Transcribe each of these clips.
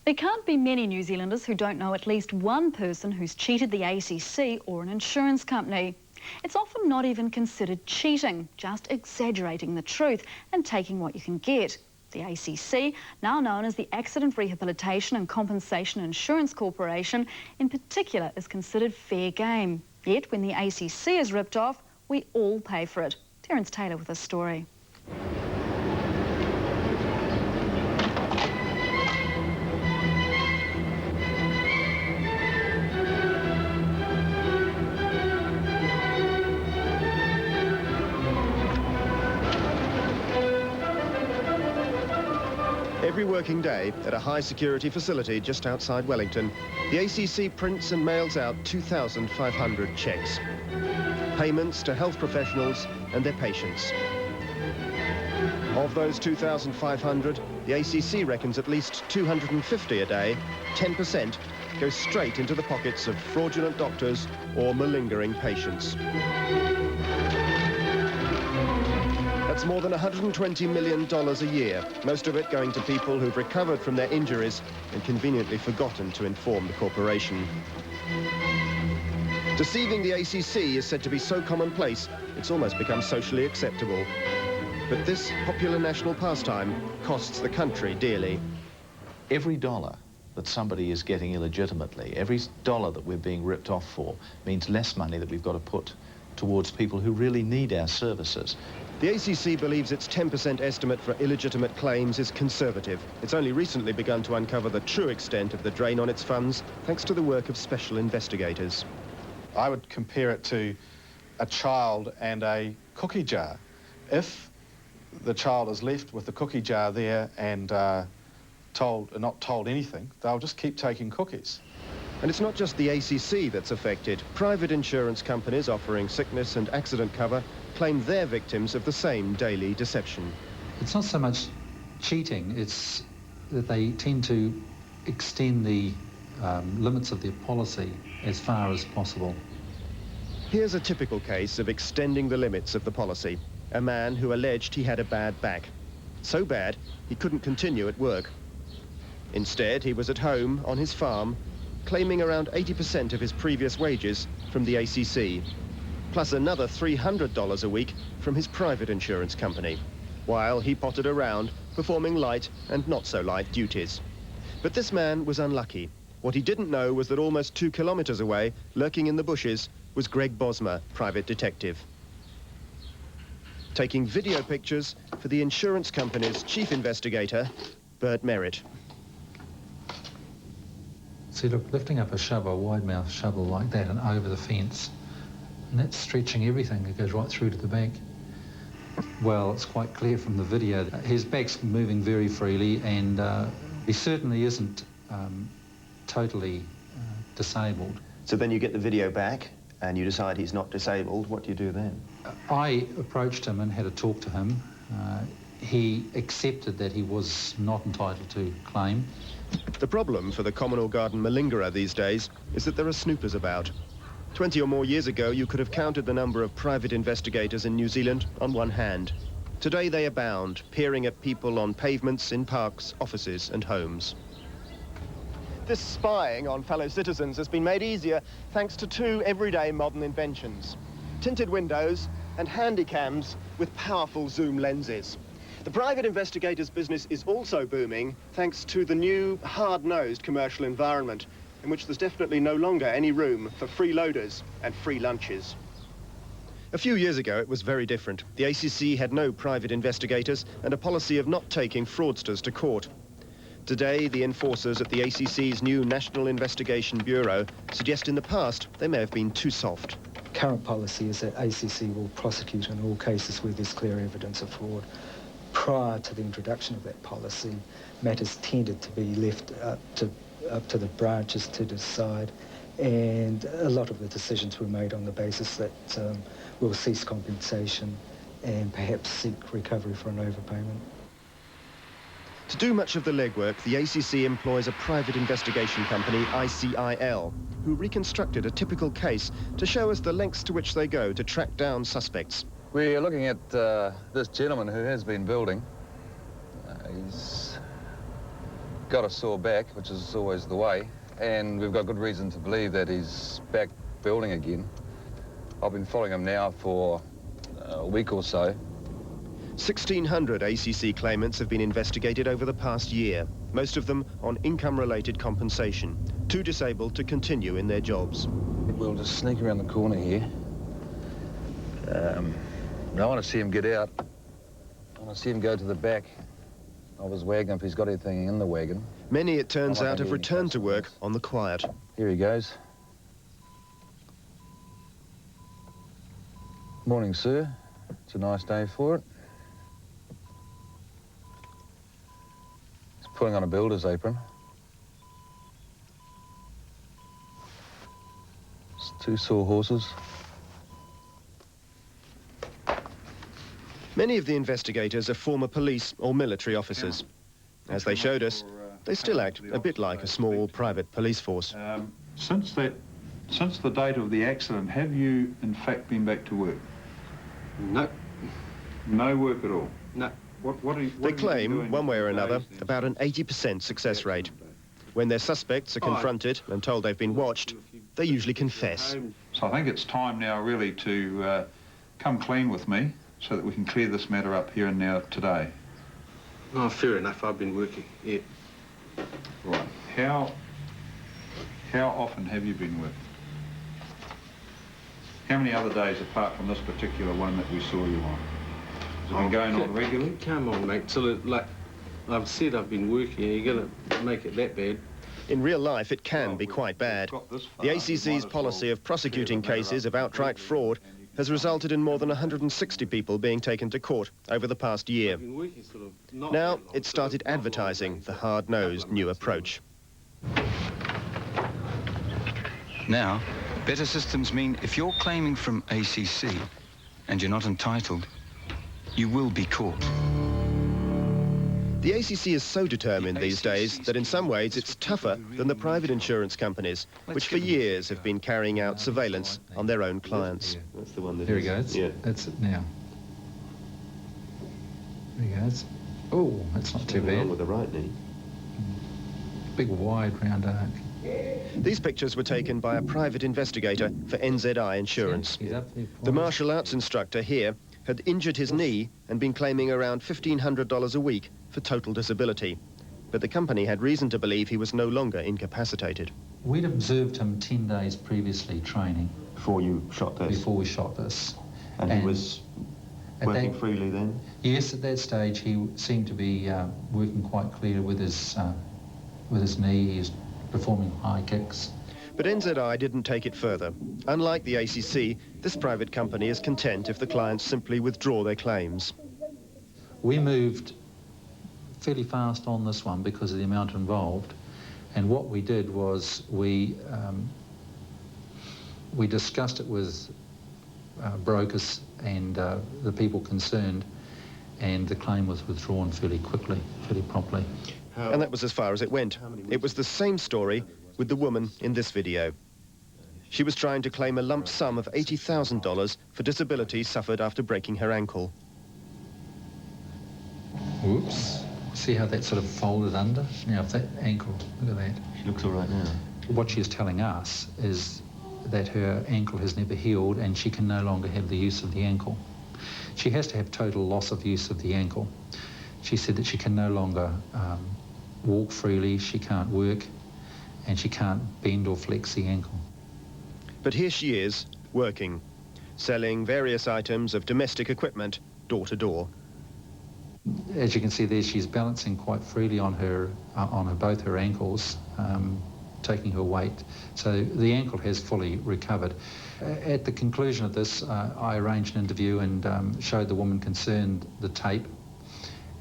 There can't be many New Zealanders who don't know at least one person who's cheated the ACC or an insurance company. It's often not even considered cheating, just exaggerating the truth and taking what you can get. The ACC, now known as the Accident Rehabilitation and Compensation Insurance Corporation, in particular is considered fair game. Yet when the ACC is ripped off, we all pay for it. Terence Taylor with a story. Every working day at a high-security facility just outside Wellington, the ACC prints and mails out 2,500 cheques. Payments to health professionals and their patients. Of those 2,500, the ACC reckons at least 250 a day, 10%, go straight into the pockets of fraudulent doctors or malingering patients. That's more than $120 million a year, most of it going to people who've recovered from their injuries and conveniently forgotten to inform the corporation. Deceiving the ACC is said to be so commonplace, it's almost become socially acceptable. But this popular national pastime costs the country dearly. Every dollar that somebody is getting illegitimately, every dollar that we're being ripped off for, means less money that we've got to put towards people who really need our services. The ACC believes its 10% estimate for illegitimate claims is conservative. It's only recently begun to uncover the true extent of the drain on its funds, thanks to the work of special investigators. I would compare it to a child and a cookie jar. If the child is left with the cookie jar there and not told anything, they'll just keep taking cookies. And it's not just the ACC that's affected. Private insurance companies offering sickness and accident cover claim they're victims of the same daily deception. It's not so much cheating, it's that they tend to extend the limits of their policy as far as possible. Here's a typical case of extending the limits of the policy. A man who alleged he had a bad back. So bad, he couldn't continue at work. Instead, he was at home on his farm, claiming around 80% of his previous wages from the ACC, plus another $300 a week from his private insurance company, while he potted around, performing light and not so light duties. But this man was unlucky. What he didn't know was that almost 2 kilometers away, lurking in the bushes, was Greg Bosma, private detective, taking video pictures for the insurance company's chief investigator, Bert Merritt. See, look, lifting up a shovel, a wide-mouth shovel like that and over the fence, and that's stretching everything. It goes right through to the back. Well, it's quite clear from the video that his back's moving very freely, and he certainly isn't totally disabled. So then you get the video back and you decide he's not disabled. What do you do then? I approached him and had a talk to him. He accepted that he was not entitled to claim. The problem for the Commonweal Garden malingerer these days is that there are snoopers about. 20 or more years ago, you could have counted the number of private investigators in New Zealand on one hand. Today they abound, peering at people on pavements, in parks, offices and homes. This spying on fellow citizens has been made easier thanks to two everyday modern inventions: tinted windows and handy cams with powerful zoom lenses. The private investigator's business is also booming thanks to the new hard-nosed commercial environment in which there's definitely no longer any room for freeloaders and free lunches. A few years ago, it was very different. The ACC had no private investigators and a policy of not taking fraudsters to court. Today, the enforcers at the ACC's new National Investigation Bureau suggest in the past they may have been too soft. Current policy is that ACC will prosecute in all cases where there's clear evidence of fraud. Prior to the introduction of that policy, matters tended to be left up to the branches to decide, and a lot of the decisions were made on the basis that we'll cease compensation and perhaps seek recovery for an overpayment. To do much of the legwork, the ACC employs a private investigation company, ICIL, who reconstructed a typical case to show us the lengths to which they go to track down suspects. We're looking at this gentleman who has been building. He's got a sore back, which is always the way, and we've got good reason to believe that he's back building again. I've been following him now for a week or so. 1,600 ACC claimants have been investigated over the past year, most of them on income-related compensation, too disabled to continue in their jobs. We'll just sneak around the corner here. I want to see him get out. I want to see him go to the back of his wagon if he's got anything in the wagon. Many, it turns out, have returned to work on the quiet. Here he goes. Morning, sir. It's a nice day for it. He's putting on a builder's apron. It's 2 sore horses. Many of the investigators are former police or military officers. As they showed us, they still act a bit like a small private police force. Since the date of the accident, have you in fact been back to work? No. No work at all? No. They claim, one way or another, about an 80% success rate. When their suspects are confronted and told they've been watched, they usually confess. So I think it's time now really to come clean with me so that we can clear this matter up here and now today. Oh, fair enough. I've been working, yeah. Right. How often have you been working? How many other days apart from this particular one that we saw you on? Has it been going on regularly? Come on, mate. Like I've said, I've been working. You're going to make it that bad? In real life, it can be quite bad. The ACC's policy of prosecuting cases of outright fraud has resulted in more than 160 people being taken to court over the past year. Now, it started advertising the hard-nosed new approach. Now, better systems mean if you're claiming from ACC and you're not entitled, you will be caught. The ACC is so determined these days that in some ways it's tougher than the private insurance companies, which for years have been carrying out surveillance on their own clients. That's the one that There he goes. Yeah. That's it now. There he goes. Oh, that's not too bad. With the right knee. Big wide round arc. These pictures were taken by a private investigator for Nzi Insurance. The martial arts instructor here had injured his knee and been claiming around $1,500 a week for total disability. But the company had reason to believe he was no longer incapacitated. We'd observed him 10 days previously training. Before you shot this? Before we shot this. And he was working freely then? Yes, at that stage he seemed to be working quite clear with his knee. He was performing high kicks. But NZI didn't take it further. Unlike the ACC, this private company is content if the clients simply withdraw their claims. We moved fairly fast on this one because of the amount involved, and what we did was we discussed it with brokers and the people concerned, and the claim was withdrawn fairly quickly, fairly promptly. And that was as far as it went. It was the same story with the woman in this video. She was trying to claim a lump sum of $80,000 for disability suffered after breaking her ankle. Whoops. See how that sort of folded under? Now, if that ankle, look at that. She looks all right now. What she's telling us is that her ankle has never healed and she can no longer have the use of the ankle. She has to have total loss of use of the ankle. She said that she can no longer walk freely, she can't work, and she can't bend or flex the ankle. But here she is, working, selling various items of domestic equipment door to door. As you can see there, she's balancing quite freely on both her ankles, taking her weight. So the ankle has fully recovered. At the conclusion of this, I arranged an interview and showed the woman concerned the tape,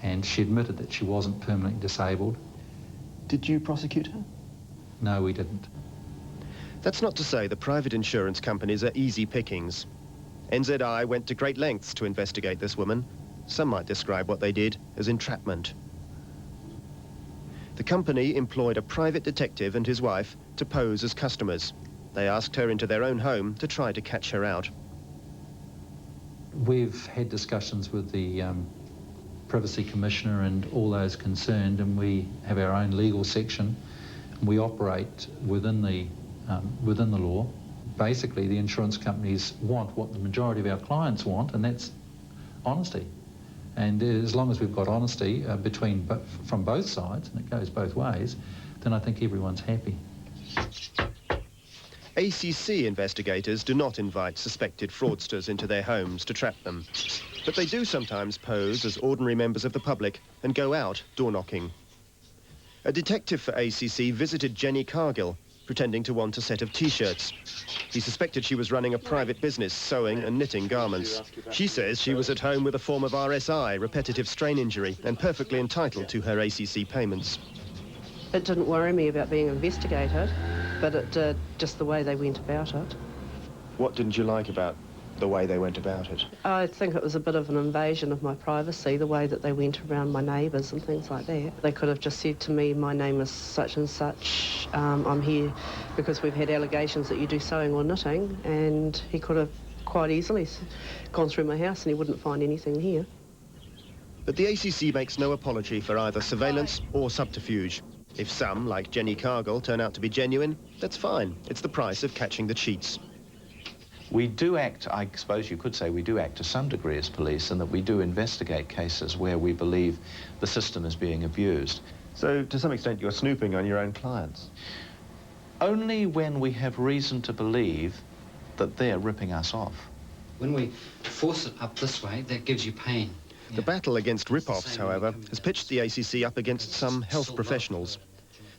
and she admitted that she wasn't permanently disabled. Did you prosecute her? No, we didn't. That's not to say the private insurance companies are easy pickings. NZI went to great lengths to investigate this woman. Some might describe what they did as entrapment. The company employed a private detective and his wife to pose as customers. They asked her into their own home to try to catch her out. We've had discussions with the Privacy Commissioner and all those concerned, and we have our own legal section. We operate within the law. Basically, the insurance companies want what the majority of our clients want, and that's honesty. And as long as we've got honesty from both sides, and it goes both ways, then I think everyone's happy. ACC investigators do not invite suspected fraudsters into their homes to trap them, but they do sometimes pose as ordinary members of the public and go out door-knocking. A detective for ACC visited Jenny Cargill, pretending to want a set of T-shirts. He suspected she was running a private business sewing and knitting garments. She says she was at home with a form of RSI, repetitive strain injury, and perfectly entitled to her ACC payments. It didn't worry me about being investigated, but it did just the way they went about it. What didn't you like about the way they went about it? I think it was a bit of an invasion of my privacy, the way that they went around my neighbours and things like that. They could have just said to me, my name is such and such, I'm here because we've had allegations that you do sewing or knitting, and he could have quite easily gone through my house and he wouldn't find anything here. But the ACC makes no apology for either surveillance or subterfuge. If some, like Jenny Cargill, turn out to be genuine, that's fine. It's the price of catching the cheats. We do act, I suppose you could say we do act to some degree as police, and that we do investigate cases where we believe the system is being abused. So, to some extent, you're snooping on your own clients? Only when we have reason to believe that they're ripping us off. When we force it up this way, that gives you pain. The battle against rip-offs, however, has pitched the ACC up against some health professionals.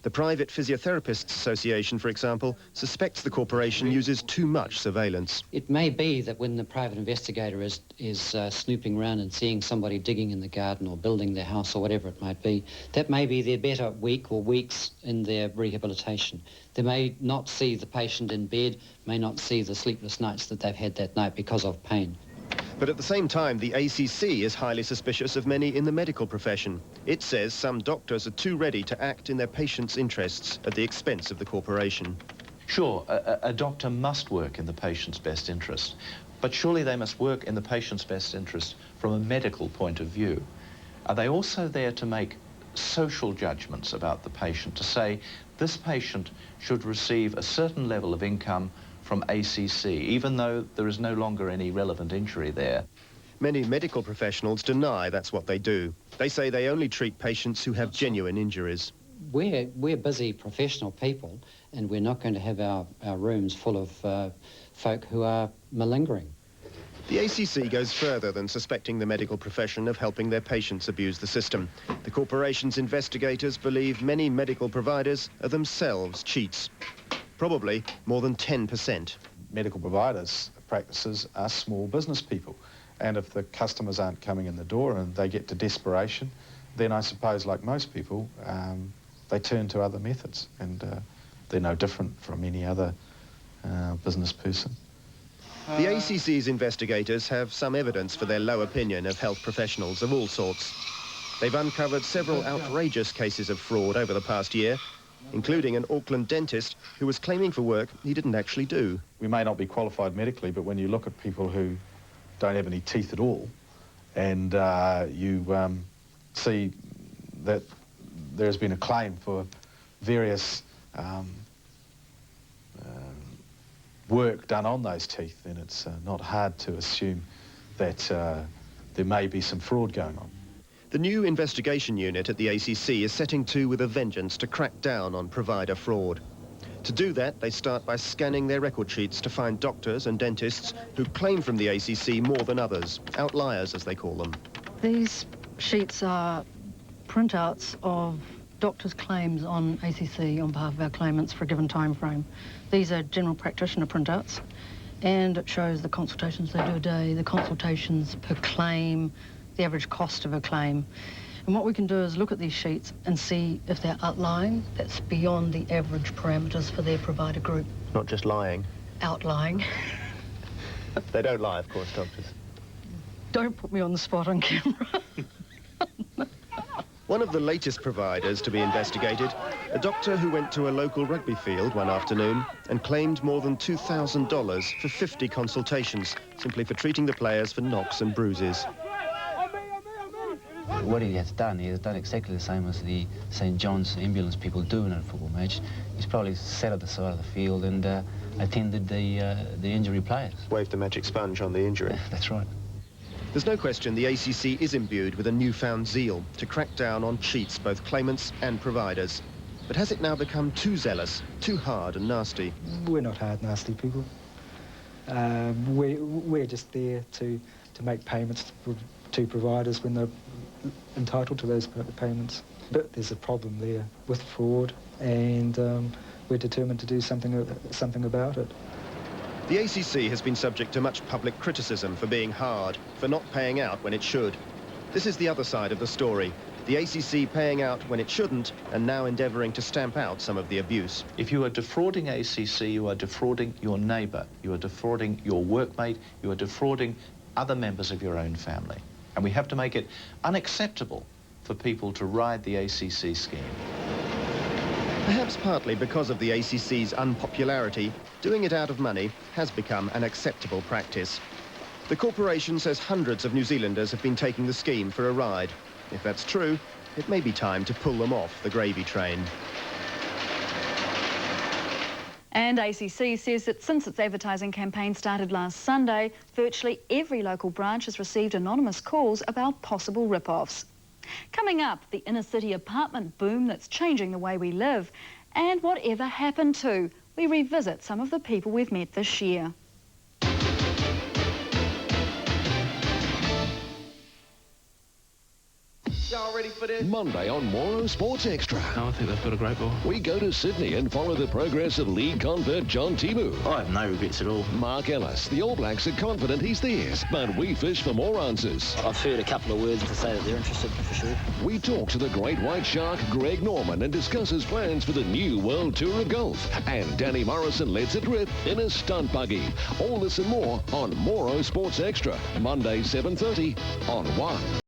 The Private Physiotherapists Association, for example, suspects the corporation uses too much surveillance. It may be that when the private investigator is snooping around and seeing somebody digging in the garden or building their house or whatever it might be, that may be their better week or weeks in their rehabilitation. They may not see the patient in bed, may not see the sleepless nights that they've had that night because of pain. But at the same time, the ACC is highly suspicious of many in the medical profession. It says some doctors are too ready to act in their patients' interests at the expense of the corporation. Sure, a doctor must work in the patient's best interest, but surely they must work in the patient's best interest from a medical point of view. Are they also there to make social judgments about the patient, to say this patient should receive a certain level of income from ACC, even though there is no longer any relevant injury there? Many medical professionals deny that's what they do. They say they only treat patients who have genuine injuries. We're busy professional people, and we're not going to have our rooms full of folk who are malingering. The ACC goes further than suspecting the medical profession of helping their patients abuse the system. The corporation's investigators believe many medical providers are themselves cheats. Probably more than 10%. Medical providers' practices are small business people, and if the customers aren't coming in the door and they get to desperation, then I suppose, like most people, they turn to other methods, and they're no different from any other business person. The ACC's investigators have some evidence for their low opinion of health professionals of all sorts. They've uncovered several outrageous cases of fraud over the past year, including an Auckland dentist who was claiming for work he didn't actually do. We may not be qualified medically, but when you look at people who don't have any teeth at all, and you see that there's been a claim for various work done on those teeth, then it's not hard to assume that there may be some fraud going on. The new investigation unit at the ACC is setting to with a vengeance to crack down on provider fraud. To do that, they start by scanning their record sheets to find doctors and dentists who claim from the ACC more than others, outliers as they call them. These sheets are printouts of doctors' claims on ACC on behalf of our claimants for a given time frame. These are general practitioner printouts, and it shows the consultations they do a day, the consultations per claim, the average cost of a claim. And what we can do is look at these sheets and see if they're outlying. That's beyond the average parameters for their provider group. Not just lying. Outlying. They don't lie, of course, doctors. Don't put me on the spot on camera. One of the latest providers to be investigated, a doctor who went to a local rugby field one afternoon and claimed more than $2,000 for 50 consultations, simply for treating the players for knocks and bruises. What he has done exactly the same as the St. John's ambulance people do in a football match. He's probably sat at the side of the field and attended the injury players. Waved the magic sponge on the injury. That's right. There's no question the ACC is imbued with a newfound zeal to crack down on cheats, both claimants and providers. But has it now become too zealous, too hard and nasty? We're not hard, nasty people. We're just there to make payments to providers when they're entitled to those payments. But there's a problem there with fraud, and we're determined to do something about it. The ACC has been subject to much public criticism for being hard, for not paying out when it should. This is the other side of the story. The ACC paying out when it shouldn't and now endeavouring to stamp out some of the abuse. If you are defrauding ACC, you are defrauding your neighbour, you are defrauding your workmate, you are defrauding other members of your own family. And we have to make it unacceptable for people to ride the ACC scheme. Perhaps partly because of the ACC's unpopularity, doing it out of money has become an acceptable practice. The corporation says hundreds of New Zealanders have been taking the scheme for a ride. If that's true, it may be time to pull them off the gravy train. And ACC says that since its advertising campaign started last Sunday, virtually every local branch has received anonymous calls about possible rip-offs. Coming up, the inner-city apartment boom that's changing the way we live. And whatever happened to? We revisit some of the people we've met this year. Y'all ready for this? Monday on Moro Sports Extra. No, I think they've got a great ball. We go to Sydney and follow the progress of league convert John Timu. I have no regrets at all. Mark Ellis, the All Blacks are confident he's theirs, but we fish for more answers. I've heard a couple of words to say that they're interested, for sure. We talk to the great white shark, Greg Norman, and discuss his plans for the new World Tour of Golf. And Danny Morrison lets it rip in a stunt buggy. All this and more on Moro Sports Extra, Monday 7:30 on 1.